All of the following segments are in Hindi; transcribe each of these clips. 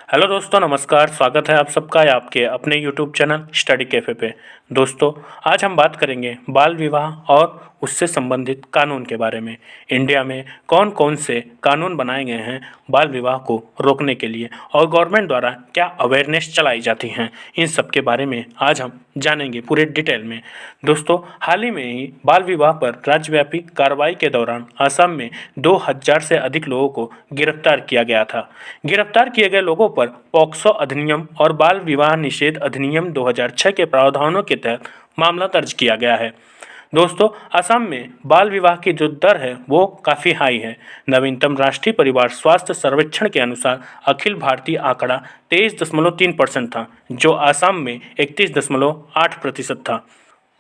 हेलो दोस्तों, नमस्कार। स्वागत है आप सबका आपके अपने यूट्यूब चैनल स्टडी कैफ़े पे। दोस्तों, आज हम बात करेंगे बाल विवाह और उससे संबंधित कानून के बारे में। इंडिया में कौन कौन से कानून बनाए गए हैं बाल विवाह को रोकने के लिए और गवर्नमेंट द्वारा क्या अवेयरनेस चलाई जाती हैं, इन सब के बारे में आज हम जानेंगे पूरे डिटेल में। दोस्तों, हाल ही में ही बाल विवाह पर राज्यव्यापी कार्रवाई के दौरान असम में 2000 से अधिक लोगों को गिरफ्तार किया गया था। गिरफ्तार किए गए लोगों पर पॉक्सो अधिनियम और बाल विवाह निषेध अधिनियम 2006 के प्रावधानों के तहत मामला दर्ज किया गया है। दोस्तों, असम में बाल विवाह की जो दर है वो काफ़ी हाई है। नवीनतम राष्ट्रीय परिवार स्वास्थ्य सर्वेक्षण के अनुसार अखिल भारतीय आंकड़ा 23.3% था, जो असम में 31.8% था।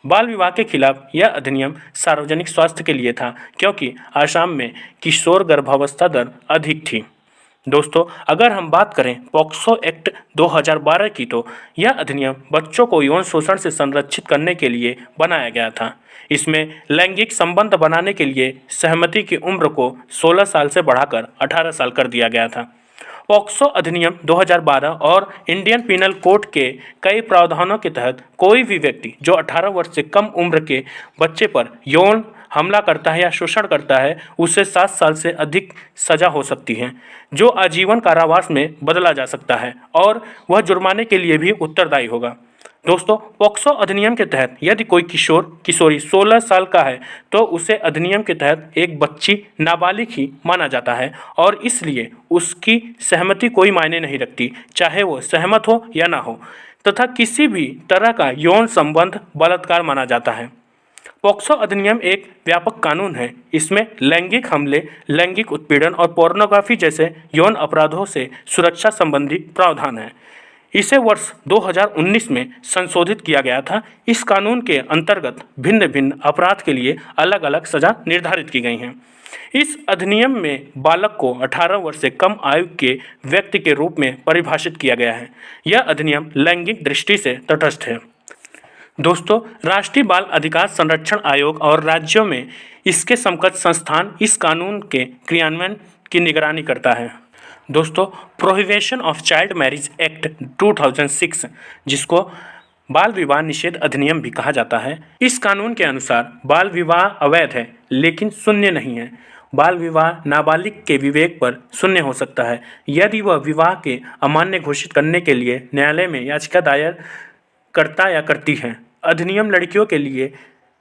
बाल विवाह के खिलाफ यह अधिनियम सार्वजनिक स्वास्थ्य के लिए था, क्योंकि असम में किशोर गर्भावस्था दर अधिक थी। दोस्तों, अगर हम बात करें पॉक्सो एक्ट 2012 की, तो यह अधिनियम बच्चों को यौन शोषण से संरक्षित करने के लिए बनाया गया था। इसमें लैंगिक संबंध बनाने के लिए सहमति की उम्र को 16 साल से बढ़ाकर 18 साल कर दिया गया था। पॉक्सो अधिनियम 2012 और इंडियन पीनल कोड के कई प्रावधानों के तहत कोई भी व्यक्ति जो 18 वर्ष से कम उम्र के बच्चे पर यौन हमला करता है या शोषण करता है, उसे 7 साल से अधिक सजा हो सकती है, जो आजीवन कारावास में बदला जा सकता है, और वह जुर्माने के लिए भी उत्तरदायी होगा। दोस्तों, पॉक्सो अधिनियम के तहत यदि कोई किशोर किशोरी 16 साल का है, तो उसे अधिनियम के तहत एक बच्ची नाबालिग ही माना जाता है, और इसलिए उसकी सहमति कोई मायने नहीं रखती, चाहे वो सहमत हो या ना हो, तथा किसी भी तरह का यौन संबंध बलात्कार माना जाता है। पॉक्सो अधिनियम एक व्यापक कानून है। इसमें लैंगिक हमले, लैंगिक उत्पीड़न और पोर्नोग्राफी जैसे यौन अपराधों से सुरक्षा संबंधी प्रावधान है। इसे वर्ष 2019 में संशोधित किया गया था। इस कानून के अंतर्गत भिन्न भिन्न अपराध के लिए अलग अलग सजा निर्धारित की गई हैं। इस अधिनियम में बालक को 18 वर्ष से कम आयु के व्यक्ति के रूप में परिभाषित किया गया है। यह अधिनियम लैंगिक दृष्टि से तटस्थ है। दोस्तों, राष्ट्रीय बाल अधिकार संरक्षण आयोग और राज्यों में इसके समकक्ष संस्थान इस कानून के क्रियान्वयन की निगरानी करता है। दोस्तों, prohibition of child marriage act 2006, जिसको बाल विवाह निषेध अधिनियम भी कहा जाता है, इस कानून के अनुसार बाल विवाह अवैध है, लेकिन शून्य नहीं है। बाल विवाह नाबालिग के विवेक पर शून्य हो सकता है यदि वह विवाह के अमान्य घोषित करने के लिए न्यायालय में याचिका दायर करता या करती है। अधिनियम लड़कियों के लिए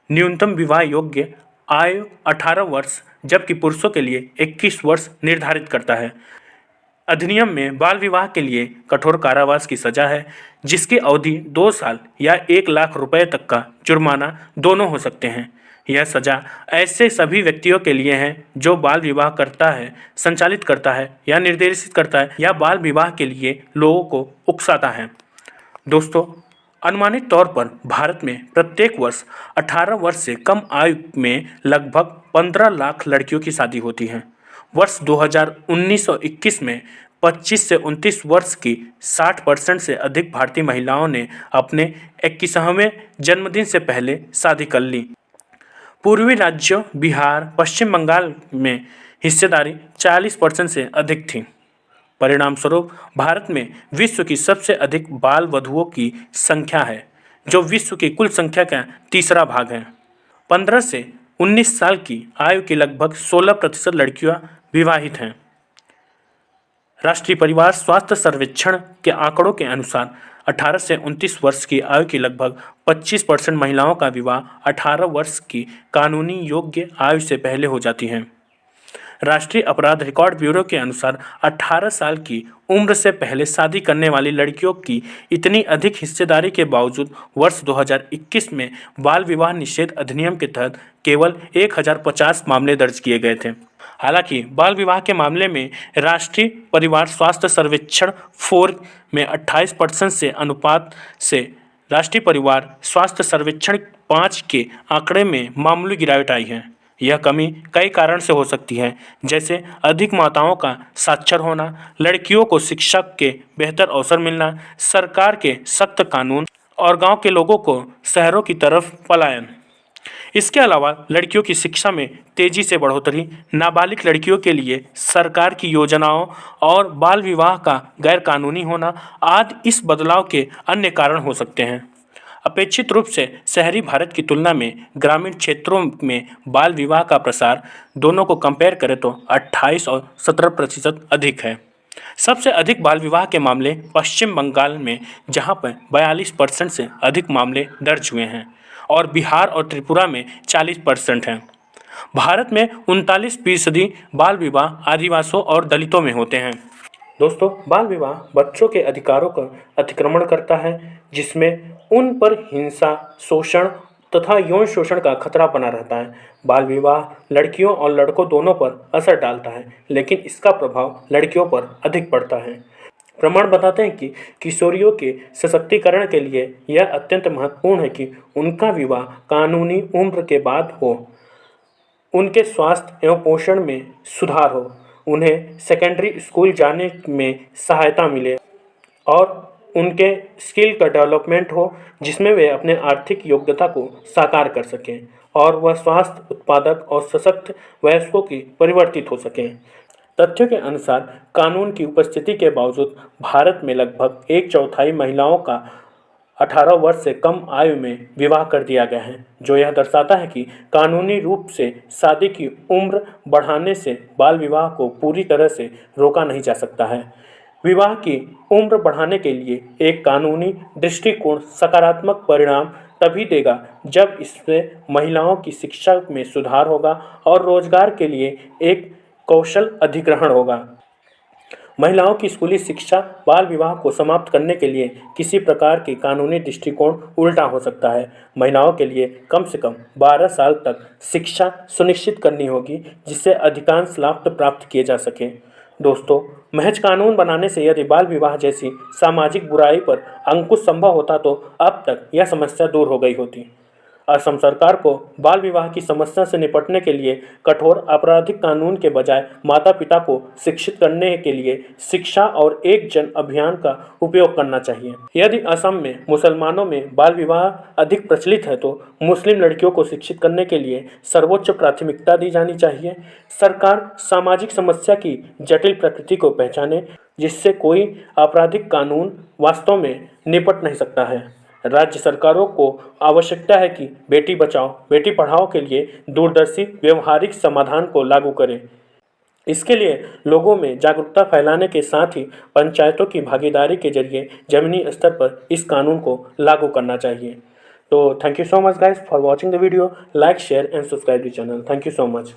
न्यूनतम विवाह योग्य आयु 18 वर्ष जबकि पुरुषों के लिए 21 वर्ष निर्धारित करता है। अधिनियम में बाल विवाह के लिए कठोर कारावास की सजा है, जिसकी अवधि 2 साल या 1 लाख रुपए तक का जुर्माना दोनों हो सकते हैं। यह सजा ऐसे सभी व्यक्तियों के लिए है जो बाल विवाह करता है, संचालित करता है या निर्देशित करता है या बाल विवाह के लिए लोगों को उकसाता है। दोस्तों, अनुमानित तौर पर भारत में प्रत्येक वर्ष 18 वर्ष से कम आयु में लगभग 15 लाख लड़कियों की शादी होती है। वर्ष 2019-21 में 25 से 29 वर्ष की 60% से अधिक भारतीय महिलाओं ने अपने 21वें जन्मदिन से पहले शादी कर ली। पूर्वी राज्यों बिहार, पश्चिम बंगाल में हिस्सेदारी 40% से अधिक थी। परिणाम स्वरूप भारत में विश्व की सबसे अधिक बाल वधुओं की संख्या है, जो विश्व की कुल संख्या का तीसरा भाग है। 15 से 19 साल की आयु की लगभग 16% लड़कियां विवाहित हैं। राष्ट्रीय परिवार स्वास्थ्य सर्वेक्षण के आंकड़ों के अनुसार 18 से 29 वर्ष की आयु की लगभग 25% महिलाओं का विवाह 18 वर्ष की कानूनी योग्य आयु से पहले हो जाती है। राष्ट्रीय अपराध रिकॉर्ड ब्यूरो के अनुसार 18 साल की उम्र से पहले शादी करने वाली लड़कियों की इतनी अधिक हिस्सेदारी के बावजूद वर्ष 2021 में बाल विवाह निषेध अधिनियम के तहत केवल 1050 मामले दर्ज किए गए थे। हालांकि बाल विवाह के मामले में राष्ट्रीय परिवार स्वास्थ्य सर्वेक्षण 4 में 28% से अनुपात से राष्ट्रीय परिवार स्वास्थ्य सर्वेक्षण 5 के आंकड़े में मामूली गिरावट आई है। यह कमी कई कारण से हो सकती है, जैसे अधिक माताओं का साक्षर होना, लड़कियों को शिक्षा के बेहतर अवसर मिलना, सरकार के सख्त कानून और गांव के लोगों को शहरों की तरफ पलायन। इसके अलावा लड़कियों की शिक्षा में तेजी से बढ़ोतरी, नाबालिग लड़कियों के लिए सरकार की योजनाओं और बाल विवाह का गैरकानूनी होना आदि इस बदलाव के अन्य कारण हो सकते हैं। अपेक्षित रूप से शहरी भारत की तुलना में ग्रामीण क्षेत्रों में बाल विवाह का प्रसार दोनों को कंपेयर करें तो 28 और 17% अधिक है। सबसे अधिक बाल विवाह के मामले पश्चिम बंगाल में, जहां पर 42% से अधिक मामले दर्ज हुए हैं, और बिहार और त्रिपुरा में 40% हैं। भारत में 39% बाल विवाह आदिवासियों और दलितों में होते हैं। दोस्तों, बाल विवाह बच्चों के अधिकारों का अतिक्रमण करता है, जिसमें उन पर हिंसा, शोषण तथा यौन शोषण का खतरा बना रहता है। बाल विवाह लड़कियों और लड़कों दोनों पर असर डालता है, लेकिन इसका प्रभाव लड़कियों पर अधिक पड़ता है। प्रमाण बताते हैं कि किशोरियों के सशक्तिकरण के लिए यह अत्यंत महत्वपूर्ण है कि उनका विवाह कानूनी उम्र के बाद हो, उनके स्वास्थ्य एवं पोषण में सुधार हो, उन्हें सेकेंडरी स्कूल जाने में सहायता मिले और उनके स्किल का डेवलपमेंट हो, जिसमें वे अपने आर्थिक योग्यता को साकार कर सकें और वह स्वास्थ्य, उत्पादक और सशक्त वयस्कों की परिवर्तित हो सकें। तथ्यों के अनुसार कानून की उपस्थिति के बावजूद भारत में लगभग 1/4 महिलाओं का 18 वर्ष से कम आयु में विवाह कर दिया गया है, जो यह दर्शाता है कि कानूनी रूप से शादी की उम्र बढ़ाने से बाल विवाह को पूरी तरह से रोका नहीं जा सकता है। विवाह की उम्र बढ़ाने के लिए एक कानूनी दृष्टिकोण सकारात्मक परिणाम तभी देगा जब इससे महिलाओं की शिक्षा में सुधार होगा और रोजगार के लिए एक कौशल अधिग्रहण होगा। महिलाओं की स्कूली शिक्षा बाल विवाह को समाप्त करने के लिए किसी प्रकार के कानूनी दृष्टिकोण उल्टा हो सकता है। महिलाओं के लिए कम से कम 12 साल तक शिक्षा सुनिश्चित करनी होगी, जिससे अधिकांश लाभ प्राप्त किए जा सकें। दोस्तों, महज कानून बनाने से यदि बाल विवाह जैसी सामाजिक बुराई पर अंकुश संभव होता तो अब तक यह समस्या दूर हो गई होती। असम सरकार को बाल विवाह की समस्या से निपटने के लिए कठोर आपराधिक कानून के बजाय माता पिता को शिक्षित करने के लिए शिक्षा और एक जन अभियान का उपयोग करना चाहिए। यदि असम में मुसलमानों में बाल विवाह अधिक प्रचलित है तो मुस्लिम लड़कियों को शिक्षित करने के लिए सर्वोच्च प्राथमिकता दी जानी चाहिए। सरकार सामाजिक समस्या की जटिल प्रकृति को पहचाने, जिससे कोई आपराधिक कानून वास्तव में निपट नहीं सकता है। राज्य सरकारों को आवश्यकता है कि बेटी बचाओ बेटी पढ़ाओ के लिए दूरदर्शी व्यवहारिक समाधान को लागू करें। इसके लिए लोगों में जागरूकता फैलाने के साथ ही पंचायतों की भागीदारी के जरिए जमीनी स्तर पर इस कानून को लागू करना चाहिए। तो thank you so much guys for watching the video. Like, share and subscribe the channel. Thank you so much.